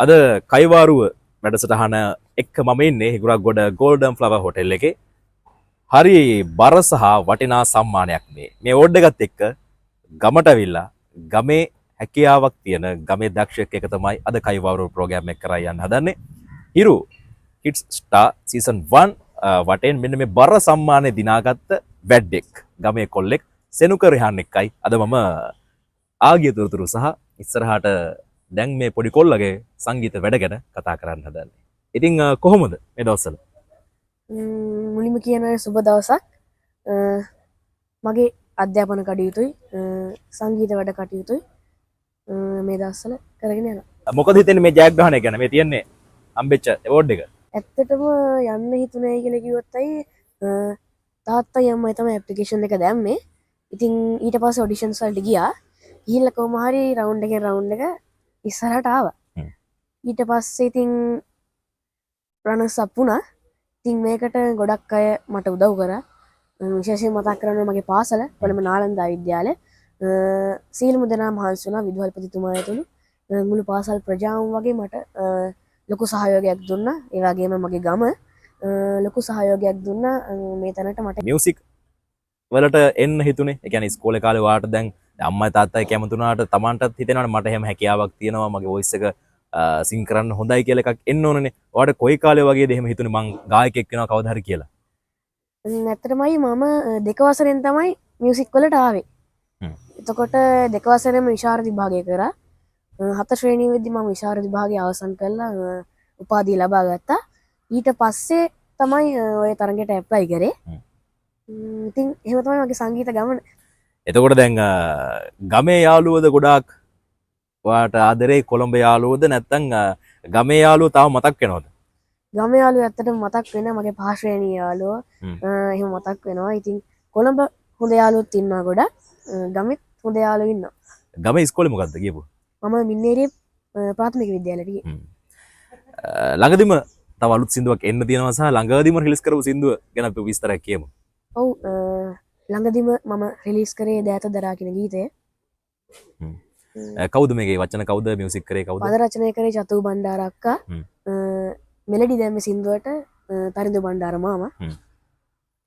අද කයිවාරුව වැඩසටහන එක්ක මම ඉන්නේ හිඟුරක්ගොඩ ගෝල්ඩන් ෆ්ලවර් හෝටල් එකේ. හරි බර සහ වටිනා සම්මානයක් මේ ඕඩ් එකත් එක්ක ගමට ඇවිල්ලා ගමේ හැකියාවක් තියෙන ගමේ දක්ෂයෙක් එක තමයි අද කයිවාරුව ප්‍රෝග්‍රෑම් එක කරා යන්න හදන්නේ. හිරු හිට්ස් ස්ටාර් සීසන් 1 වටෙන් මෙන්න මේ බර සම්මානය දිනාගත්ත වැඩෙක් ගමේ කොල්ලෙක් සෙනුක රිහාන් එක්කයි අද මම ආගිය තොරතුරු සහ ඉස්සරහට දැන් මේ පොඩි කොල්ලගේ සංගීත වැඩ ගැන කතා කරන්න හදන්නේ. ඉතින් කොහොමද මේ දවස්වල? මුලින්ම කියනවා සුබ දවසක්. මගේ අධ්‍යාපන කටයුතුයි සංගීත වැඩ කටයුතුයි මේ දවස්වල කරගෙන යනවා. මොකද හිතෙන්නේ මේ ජයග්‍රහණය ගැන? මේ තියන්නේ හම්බෙච්ච අවෝඩ් එක. ඇත්තටම යන්න හිතුනේ කියලා කිව්වොත්යි තාත්තයි අම්මයි තමයි ඇප්ලිකේෂන් එක දැම්මේ. ඉතින් ඊට පස්සේ ඔඩිෂන්ස් වලට ගියා. ගිහිල්ලා කොහොම හරි රවුන්ඩ් එකෙන් රවුන්ඩ් එක ඉස්සරහට ආවා. ඊට පස්සේ ඉතින් රනර්ස් අප් වුණා. ඉතින් මේකට ගොඩක් අය මට උදව් කරා. විශේෂයෙන් මතක් කරනවා මගේ පාසල කොළඹ නාලන්දා විද්‍යාලය. සීලමු දෙනා මහන්සි වුණා විදුහල්පතිතුමා ඇතුළු මුළු පාසල් ප්‍රජාවම වගේ මට ලොකු සහයෝගයක් දුන්නා. ඒ වගේම මගේ ගම ලොකු සහයෝගයක් දුන්නා මේ තැනට මට. මියුසික් වලට එන්න හිතුනේ. ඒ කියන්නේ ඉස්කෝලේ කාලේ වාට දැන් අම්මයි තාත්තයි කැමතුනාට Tamanටත් හිතෙනවානේ මට එහෙම හැකියාවක් තියෙනවා මගේ වොයිස් එක සිං කරන්න හොඳයි කියලා එකක් එන්න ඕනනේ. ඔයාලට කොයි කාලේ වගේද එහෙම හිතුනේ මං ගායකයෙක් වෙනවා කවදා හරි කියලා? ඇත්තටමයි මම දෙක වසරෙන් තමයි මියුසික් වලට ආවේ. එතකොට දෙක වසරෙම විශාරද විභාගය කරා. හතර ශ්‍රේණිය වෙද්දි මම විශාරද විභාගය අවසන් කළා උපාධිය ලබා ගත්තා. ඊට පස්සේ තමයි ඔය තරඟයට ඇප්ලයි කරේ. ඉතින් එහෙම තමයි මගේ සංගීත ගමන. එතකොට දැන් ගමේ යාළුවෝද ගොඩාක් ඔයාට ආදරේ කොළඹ යාළුවෝද නැත්නම් ගමේ යාළුවෝ තාම මතක් වෙනවද? ගමේ යාළුවෝ ඇත්තටම මතක් වෙනවා මගේ පහ ශ්‍රේණිය යාළුවෝ. එහෙම මතක් වෙනවා. ඉතින් කොළඹ හොඳ යාළුවොත් ඉන්නවා ගොඩක්. ගමෙත් හොඳ යාළුවෝ ඉන්නවා. ගමේ ඉස්කෝලේ මොකද්ද ගියපු? මම මින්නේරිය ප්‍රාථමික විද්‍යාලයට ගියේ. ළඟදිම තව අලුත් සින්දුවක් එන්න තියෙනවා සහ ළඟදිම රිලීස් කරපු සින්දුව ගැන අපි විස්තරයක් කියමු. ඔව් ළඟදිම මම රිලීස් කරේ දෑත දරා කියන ගීතය. කවුද මේකේ වචන කවුද මියුසික් කරේ කවුද? පද රචනය කරේ චතු බණ්ඩාරක්කා. මෙලඩි දැම්මේ සින්දුවට තරිඳු බණ්ඩාර මාමා.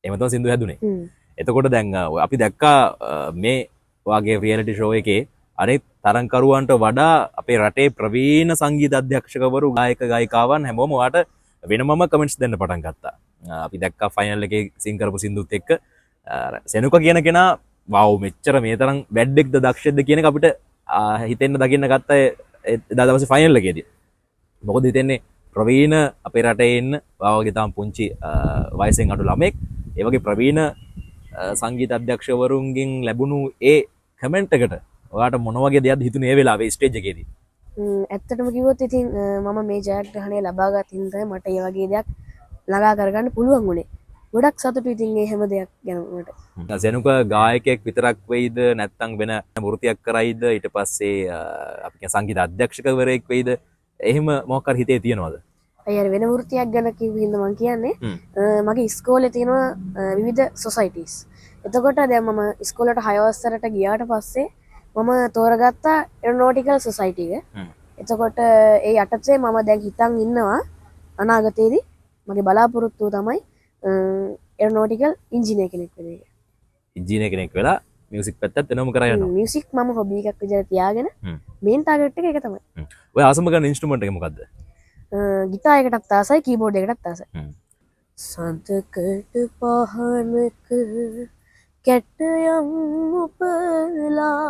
එහෙම තමයි සින්දුව හැදුනේ. එතකොට දැන් අපි දැක්කා මේ වගේ රියැලිටි ෂෝ එකේ අනෙක් තරංකරුවන්ට වඩා අපේ රටේ ප්‍රවීණ සංගීත අධ්‍යක්ෂකවරු ගායක ගායිකාවන් හැමෝම ඔයාට වෙනමම කමෙන්ට්ස් දෙන්න පටන් ගත්තා. අපි දැක්කා ෆයිනල් එකේ සිං කරපු සින්දුත් එක්ක සෙනුක කියන කෙනා වව් මෙච්චර මේ තරම් වැඩෙක්ද දක්ෂෙක්ද කියන එක අපිට හිතෙන්න දකින්න ගත්ත එදා දවසේ ෆයිනල් එකේදී. මොකද හිතෙන්නේ ප්‍රවීණ අපේ රටේ ඉන්න වගේ තාම පුංචි වයසෙන් අඩු ළමෙක් ඒ වගේ ප්‍රවීණ සංගීත අධ්‍යක්ෂකවරුන්ගෙන් ලැබුණු ඒ කමෙන්ට් එකට ඔයාට මොන වගේ දෙයක්ද හිතුනේ ඒ වෙලාවේ ස්ටේජ් එකේදී? ඇත්තටම කිව්වොත් ඉතින් මම මේ ජයග්‍රහණය ලබාගත් හින්දා මට ඒ වගේ දෙයක් ළඟා කරගන්න පුළුවන් වුණේ. ගොඩක් සතුටුයි ඉතින් මේ හැම දෙයක් ගැන මට. සෙනුක ගායකයෙක් විතරක් වෙයිද නැත්නම් වෙන වෘත්තියක් කරයිද ඊට පස්සේ අපි කියන සංගීත අධ්‍යක්ෂකවරයෙක් වෙයිද එහෙම මොකක් හරි හිතේ තියනවද? අය වෙන වෘත්තියක් ගැන කිව්වින්ද මම කියන්නේ මගේ ඉස්කෝලේ තියෙනවා විවිධ සොසයිටිස්. එතකොට දැන් මම ඉස්කෝලේට 6 වසරට ගියාට පස්සේ මම තෝරගත්තා එරොනොටිකල් සොසයිටි එක. එතකොට ඒ යටතේ මම දැන් හිතන් ඉන්නවා අනාගතයේදී මගේ බලාපොරොත්තුව තමයි එරොනොටිකල් ඉංජිනේර කෙනෙක් වෙන එක. ඉංජිනේර කෙනෙක් වෙලා මියුසික් පැත්තත් වෙනම කරා යනවා. මියුසික් මම හොබි එකක් විදිහට තියාගෙන මේන් ටාගට් එක ඒක තමයි. ඔය ආසම ගන්න ඉන්ස්ට්‍රුමන්ට් එක මොකද්ද? ගිටාර් එකටත් ආසයි කීබෝඩ් එකටත් ආසයි. සඳකට පහනක කැටයම් උපලා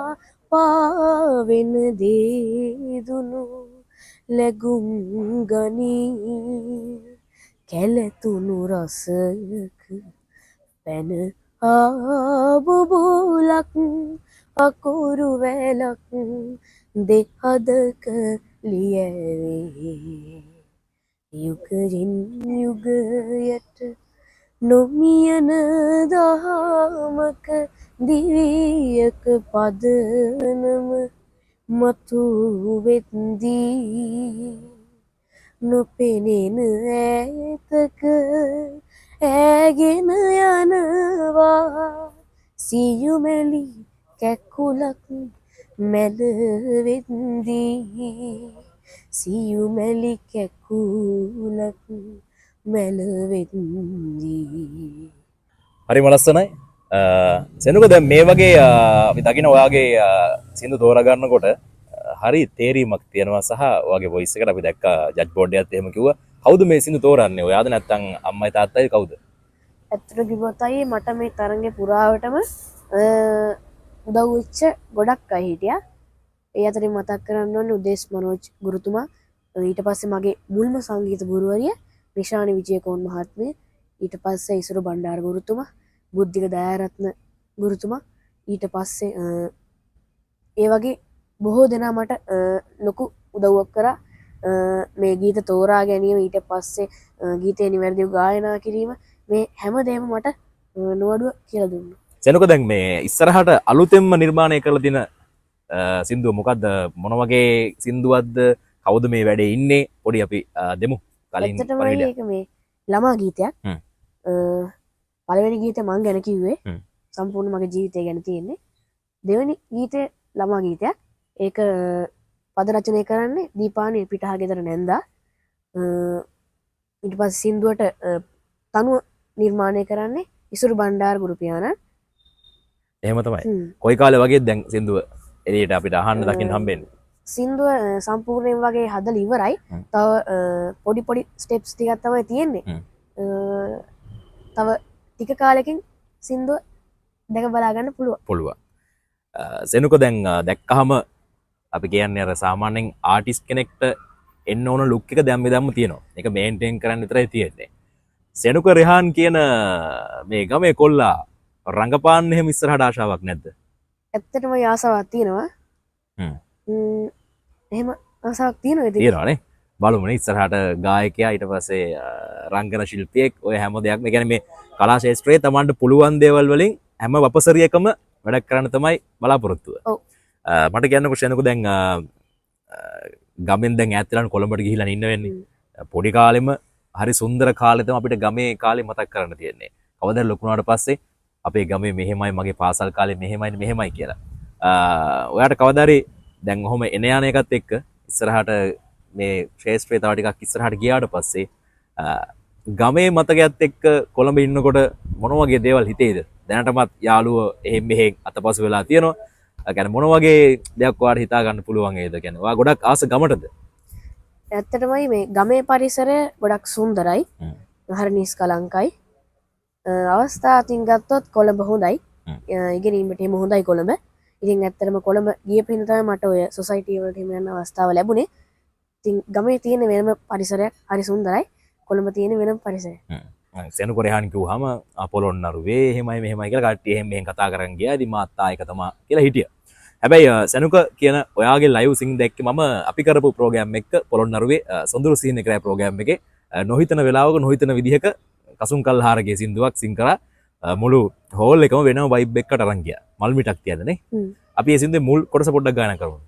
පාවෙන දේදුනු ලැගුම් ගනී කැලතුණු රසයක පැන ආබුබුලක් අකුරු වැලක් දෙහදක ලියවේ යුගරින් යුගයට නොමියන දහමක දිවියක පදනම මතු වෙද්දී නොපෙනෙන ඈතක ඈගෙන යනවා සියුමැලි කැකුලක් මැද වෙද්දී සියුමැලි කැකුලක් මැලවෙද්දී. හරිම ලස්සනයි. සෙනුක දැන් මේ වගේ අපි දකින ඔයාගේ සින්දු තෝරගන්නකොට හරි තේරීමක් තියෙනවා සහ ඔයාගේ වොයිස් එකට අපි දැක්කා ජජ් බෝඩ් එකත් එහෙම කිව්වා. කවුද මේ සින්දු තෝරන්නේ? ඔයාද නැත්නම් අම්මයි තාත්තයි කවුද? ඇත්තට කිව්වොත් අයියේ මට මේ තරඟේ පුරාවටම උදව් වෙච්ච ගොඩක් අය හිටියා. ඒ අතරින් මතක් කරන්න ඕනේ උදේශ් මනෝජ් ගුරුතුමා. ඊට පස්සේ මගේ මුල්ම සංගීත ගුරුවරිය නිශානි විජයකෝන් මහත්මිය. ඊට පස්සේ ඉසුරු බණ්ඩාර ගුරුතුමා, බුද්ධික දයාරත්න ගුරුතුමා. ඊට පස්සේ ඒ වගේ බොහෝ දෙනා මට ලොකු උදව්වක් කරා මේ ගීත තෝරා ගැනීම. ඊට පස්සේ ගීතය නිවැරදිව ගායනා කිරීම, මේ හැමදේම මට නොඅඩුව කියලා දුන්නා. සෙනුක දැන් මේ ඉස්සරහට අලුතෙන්ම නිර්මාණය කරලා තියෙන සින්දුව මොකද්ද? මොන වගේ සින්දුවක්ද? කවුද මේ වැඩේ ඉන්නේ? පොඩි අපි දෙමු. කලින් ඇත්තටම මේක මේ ළමා ගීතයක්. පළවෙනි ගීතය මං ගැන කිව්වේ. සම්පූර්ණ මගේ ජීවිතය ගැන තියෙන්නේ. දෙවෙනි ගීතය ළමා ගීතයක්. ඒක පද රචනය කරන්නේ දීපානි පිටහ ගෙදර නැන්දා. ඊට පස්සේ සින්දුවට තනුව නිර්මාණය කරන්නේ ඉසුරු බණ්ඩාර ගුරු පියාණන්. එහෙම තමයි. කොයි කාලේ වගේ දැන් සින්දුව එළියට අපිට අහන්න දකින්න හම්බෙන්නේ? සින්දුව සම්පූර්ණයෙන් වගේ හදලා ඉවරයි. තව පොඩි පොඩි ස්ටෙප්ස් ටිකක් තමයි තියෙන්නේ. තව ටික කාලෙකින් සින්දුව දැක බලා ගන්න පුළුවන්. සෙනුක දැන් දැක්කහම අපි කියන්නේ අර සාමාන්‍යයෙන් ආටිස්ට් කෙනෙක්ට එන්න ඕන ලුක් එක දැම්ම තියෙනවා. ඒක මේන්ටේන් කරන්න විතරයි තියෙන්නේ. සෙනුක රෙහාන් කියන මේ ගමේ කොල්ලා රංගපාන්න එහෙම ඉස්සරහට ආශාවක් නැද්ද? ඇත්තටම ආසාවක් තියෙනවා. එහෙම ආසාවක් තියෙනවා. තියෙනවානේ. බලමුනේ ඉස්සරහට ගායකයා ඊට පස්සේ රංගන ශිල්පියෙක් ඔය හැම දෙයක්ම. ඒ කියන්නේ මේ කලා ශාස්ත්‍රයේ Tamanට පුළුවන් දේවල් වලින් හැම වපසරියකම වැඩ කරන්න තමයි බලාපොරොත්තුව. ඔව්. මට කියන්නකො ශෙනුක දැන් ගමෙන් දැන් ඈත් වෙලා කොළඹට ගිහිල්ලා ඉන්න වෙන්නේ. පොඩි කාලෙම හරි සුන්දර කාලේ තමයි අපිට ගමේ කාලේ මතක් කරන්න තියෙන්නේ. කවදාද ලොකු වුණාට පස්සේ අපේ ගමේ මෙහෙමයි, මගේ පාසල් කාලේ මෙහෙමයි කියලා. ඔයාට කවදාරි දැන් ඔහොම එන යන එකත් එක්ක ඉස්සරහට මේ ශාස්ත්‍රයේ තව ටිකක් ඉස්සරහට ගියාට පස්සේ ගමේ මතකයත් එක්ක කොළඹ ඉන්නකොට මොන වගේ දේවල් හිතේද? දැනටමත් යාළුවෝ එහෙම මෙහෙන් අතපසු වෙලා තියෙනවා. ඒ කියන්නේ මොන වගේ දෙයක් ඔයාලට හිතා ගන්න පුළුවන් ඒද? කියන්නේ ඔයා ගොඩක් ආස ගමටද? ඇත්තටමයි මේ ගමේ පරිසරය ගොඩක් සුන්දරයි. හරි නිස්කලංකයි. අවස්ථාවකින් ගත්තොත් කොළඹ හොඳයි. ඉගෙනීමට එහෙම හොඳයි කොළඹ. ඉතින් ඇත්තටම කොළඹ ගියපු හින්දා තමයි මට ඔය සොසයිටි වලට එහෙම යන අවස්ථාව ලැබුණේ. ඉතින් ගමේ තියෙන වෙනම පරිසරයක් හරි සුන්දරයි. කොළඹ තියෙන වෙනම පරිසරයක්. සෙනුක රෙහාන් කිව්වහම පොළොන්නරුවේ එහෙමයි මෙහෙමයි කියලා කට්ටිය එහෙම මෙහෙන් කතා කරන් ගියා. ඉතින් මාත් ආයක තමයි කියලා හිටියා. හැබැයි සෙනුක කියන ඔයාගේ ලයිව් සිං දැක්කේ මම අපි කරපු ප්‍රෝග්‍රෑම් එක පොළොන්නරුවේ සොඳුරු සීන් එකේ ප්‍රෝග්‍රෑම් එකේ නොහිතන වෙලාවක නොහිතන විදිහක කසුන් කල්හාරගේ සින්දුවක් සිං කරා මුළු හෝල් එකම වෙනම වයිබ් එකකට අරන් ගියා. මල් මිටක් තියන්නේ. අපි ඒ සින්දුවේ මුල් කොටස පොඩ්ඩක් ගායනා කරමු.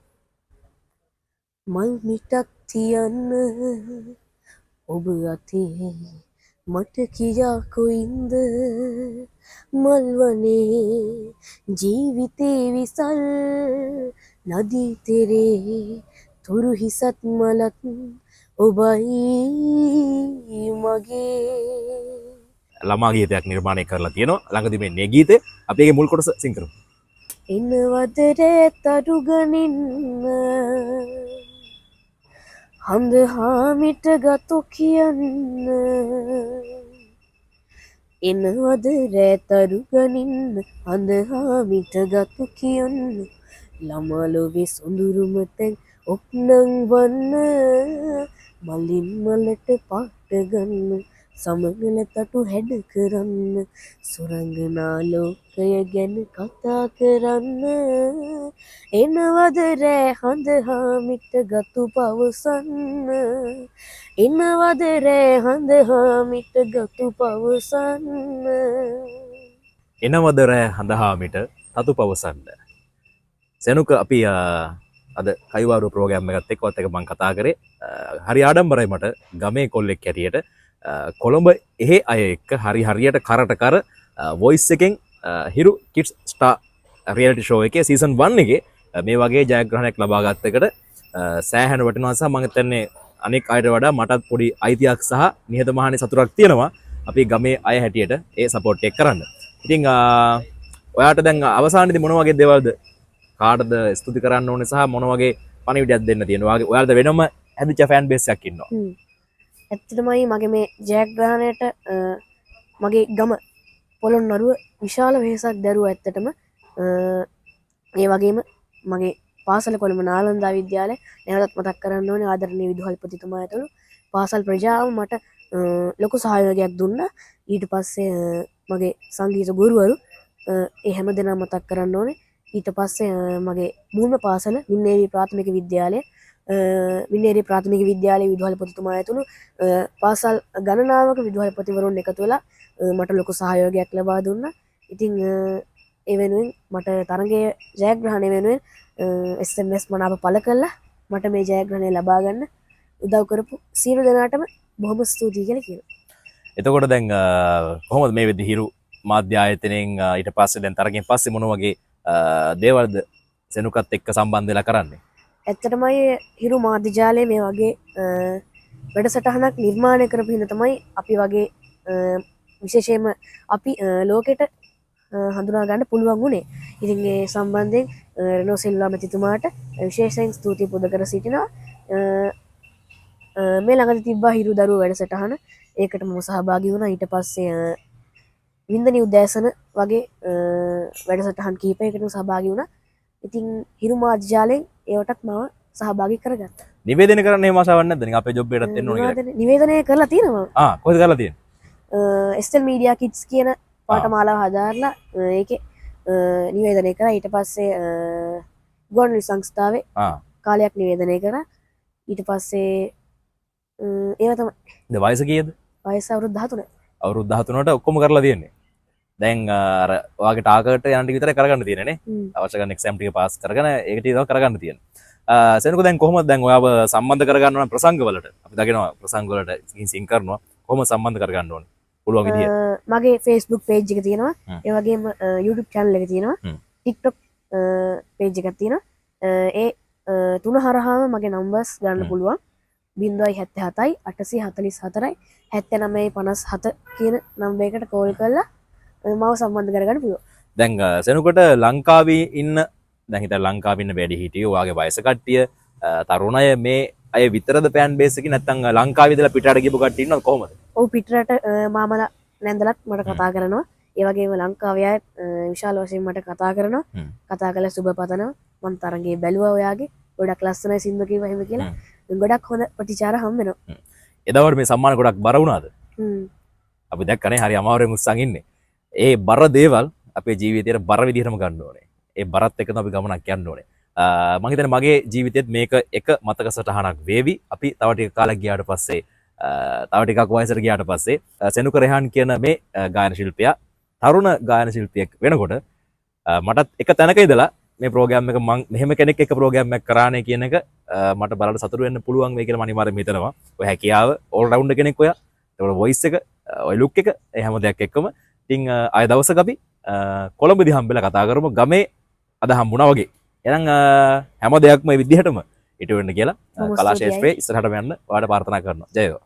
මල් මිටක් තියන්න ඔබ අතේ මට කියා කොයින්ද මල්වනේ ජීවිතේ විසල් නදී තෙරේ තුරු හිසත් මලත් ඔබයි මගේ. ළමා ගීතයක් නිර්මාණය කරලා තියෙනවා. ළඟදී මේ ගීතේ අපි ඒකේ මුල් කොටස සිං කරමු. එනවදරේ තරු ගනින්න හඳ හාමිට ගතු කියන්න එනවද රෑතරු ගනින්න හඳ හාමිට ගතු කියන්න ළමලොවේ සොඳුරුම තැන් ඔක්නං වන්න මලින් මලට පාට ගන්න සමගල තටු හැඩ කරන්න සුරංගනා ලෝකය ගැන කතා කරන්න එනවද රෑ හඳ හාමිට ගතු පවසන්න එනවද රෑ හඳ හාමිට ගතු පවසන්න එනවද රෑ හඳ හාමිට තතු පවසන්න. සෙනුක අපි අද කයිවාරු ප්‍රෝග්‍රෑම් එකත් එක්ක මම කතා කරේ හරි ආඩම්බරයි මට ගමේ කොල්ලෙක් හැටියට කොළඹ එහෙ අය එක්ක හරියට කරට කර වොයිස් එකෙන් හිරු කිඩ්ස් ස්ටාර් රියැලිටි ෂෝ එකේ සීසන් 1 එකේ මේ වගේ ජයග්‍රහණයක් ලබා ගත්තකට සෑහෙන වටිනවා සහ මම හිතන්නේ අනෙක් අයට වඩා මටත් පොඩි අයිතියක් සහ නිහතමානී සතුටක් තියෙනවා අපි ගමේ අය හැටියට ඒ සපෝට් එක කරන්න. ඉතින් ඔයාට දැන් අවසානයේදී මොන වගේ දේවල්ද කාටද ස්තුති කරන්න ඕනේ සහ මොන වගේ පණිවිඩයක් දෙන්න තියෙනවා? ඔයාලට වෙනම හැදිච්ච ෆෑන් බේස් එකක් ඉන්නවා. ඇත්තටමයි මගේ මේ ජයග්‍රහණයට මගේ ගම පොළොන්නරුව විශාල වෙහෙසක් දැරුවා ඇත්තටම. ඒ වගේම මගේ පාසල කොළඹ නාලන්දා විද්‍යාලය නැවතත් මතක් කරන්න ඕනේ ආදරණීය විදුහල්පතිතුමා ඇතුළු පාසල් ප්‍රජාව මට ලොකු සහයෝගයක් දුන්නා. ඊට පස්සේ මගේ සංගීත ගුරුවරු ඒ හැම දෙනා මතක් කරන්න ඕනේ. ඊට පස්සේ මගේ මුල්ම පාසල මින්නේරි ප්‍රාථමික විද්‍යාලය මින්නේරි ප්‍රාථමික විද්‍යාලයේ විදුහල්පතිතුමා ඇතුළු පාසල් ගණනාවක විදුහල්පතිවරුන් එකතු වෙලා මට ලොකු සහයෝගයක් ලබා දුන්නා. ඉතින් ඒ වෙනුවෙන් මට තරගයේ ජයග්‍රහණය වෙනුවෙන් SMS මනාප පළ කළා. මට මේ ජයග්‍රහණය ලබා ගන්න උදව් කරපු සියලු දෙනාටම බොහොම ස්තුතියි කියලා කියනවා. එතකොට දැන් කොහොමද මේ වෙද්දි හිරු මාධ්‍ය ආයතනයෙන් ඊට පස්සේ දැන් තරගෙන් පස්සේ මොන වගේ දේවල්ද සෙනුකත් එක්ක සම්බන්ධ වෙලා කරන්නේ? ඇත්තටමයි හිරු මාධ්‍ය ජාලය මේ වගේ වැඩසටහනක් නිර්මාණය කරපු හින්දා තමයි අපි වගේ විශේෂයෙන්ම අපි ලෝකෙට හඳුනා ගන්න පුළුවන් වුණේ. ඉතින් ඒ සම්බන්ධයෙන් රෙනෝ සිල්වා මැතිතුමාට විශේෂයෙන් ස්තුති පුද කර සිටිනවා. මේ ළඟදී තිබ්බා හිරු දරුවෝ වැඩසටහන. ඒකට මම සහභාගී වුණා. ඊට පස්සේ වින්දනි උදෑසන වගේ වැඩසටහන් කීපයකට සහභාගී වුණා. ඉතින් හිරු මාධ්‍ය ජාලයෙන් ඒවටත් මම සහභාගී කරගත්තා. නිවේදනය කරන්න එහෙම ආසාවක් නැද්ද? නිකන් අපේ ජොබ් එකටත් එන්න ඕනේ කියලා. නිවේදනය කරලා තියෙනවා. කොහෙද කරලා තියෙන්නේ? ස්ටෙල් මීඩියා කිඩ්ස් කියන පාඨමාලාව හදාarලා ඒකේ නිවේදනය කරා. ඊට පස්සේ ගුවන්විදුලි සංස්ථාවේ කාලයක් නිවේදනය කරා. ඊට පස්සේ ඒව තමයි. දැන් වයස කීයද? වයස අවුරුදු 13. අවුරුදු 13ට ඔක්කොම කරලා තියෙන්නේ. දැන් අර ඔයාගේ ටාගට් එක යන ටික විතරයි කරගන්න තියෙන්නේ නේ. අවශ්‍ය කරන එක්සෑම් ටික පාස් කරගෙන ඒක ටික තමයි කරගන්න තියෙන්නේ. සෙනකෝ දැන් කොහොමද දැන් ඔයාව සම්බන්ධ කරගන්න ඕන ප්‍රසංග වලට? අපි දකිනවා ප්‍රසංග වලට සිං කරනවා. කොහොමද සම්බන්ධ කරගන්න ඕනේ? පුළුවන් විදිය. මගේ Facebook page එක තියෙනවා. ඒ වගේම YouTube channel එක තියෙනවා. TikTok page එකක් තියෙනවා. ඒ තුන හරහාම මගේ numbers ගන්න පුළුවන්. 077යි 844යි 7957 කියන නම්බර් එකට කෝල් කරලා මාව සම්බන්ධ කරගන්න පුළුවන්. දැන් සෙනකොට ලංකාවේ ඉන්න දැන් හිතා ලංකාවේ ඉන්න වැඩි හිටියෝ ඔයාගේ වයස කට්ටිය තරුණ අය මේ අය විතරද ෆෑන් බේස් එකේ නැත්නම් ලංකාවේ ඉඳලා පිටරට ගිහපු කට්ටිය ඉන්නවද කොහමද? ඔව් පිටරට මාමලා නැන්දලත් මට කතා කරනවා. ඒ වගේම ලංකාවේ අය විශාල වශයෙන් මට කතා කරනවා. කතා කරලා සුබ පතනවා. මම තරඟේ බැලුවා ඔයාගේ. ගොඩක් ලස්සනයි සින්දු කිව්වා එහෙම කියලා. ගොඩක් හොඳ ප්‍රතිචාර හම් වෙනවා. එදවර මේ සම්මාන ගොඩක් බර වුණාද? අපි දැක්කනේ හරි අමාරුවෙන් උස්සන් ඉන්නේ. ඒ බර දේවල් අපේ ජීවිතේට බර විදිහටම ගන්න ඕනේ. ඒ බරත් එක්ක තමයි අපි ගමනක් යන්න ඕනේ. මම හිතන්නේ මගේ ජීවිතෙත් මේක එක මතක සටහනක් වේවි. අපි තව ටික කාලයක් ගියාට පස්සේ තව ටිකක් වයසට ගියාට පස්සේ සෙනුක රෙහාන් කියන මේ ගායන ශිල්පියා තරුණ ගායන ශිල්පියෙක් වෙනකොට මටත් එක තැනක ඉඳලා මේ ප්‍රෝග්‍රෑම් එක මම මෙහෙම කෙනෙක් එක ප්‍රෝග්‍රෑම් එකක් කරානේ කියන එක මට බලන්න සතුටු වෙන්න පුළුවන් වෙයි කියලා මම අනිවාර්යයෙන්ම හිතනවා. ඔය හැකියාව ඕල් රවුන්ඩර් කෙනෙක් ඔයා. ඒවල වොයිස් එක, ඔය ලුක් එක, ඒ හැම දෙයක් එක්කම ඉතින් ආය දවසක අපි කොළඹදී හම්බෙලා කතා කරමු ගමේ අද හම්බුණා වගේ. එහෙනම් හැම දෙයක්ම මේ විදිහටම ඉටු වෙන්න කියලා කලා ශාස්ත්‍රයේ ඉස්සරහටම යන්න ඔයාලට ප්‍රාර්ථනා කරනවා. ජය වේවා.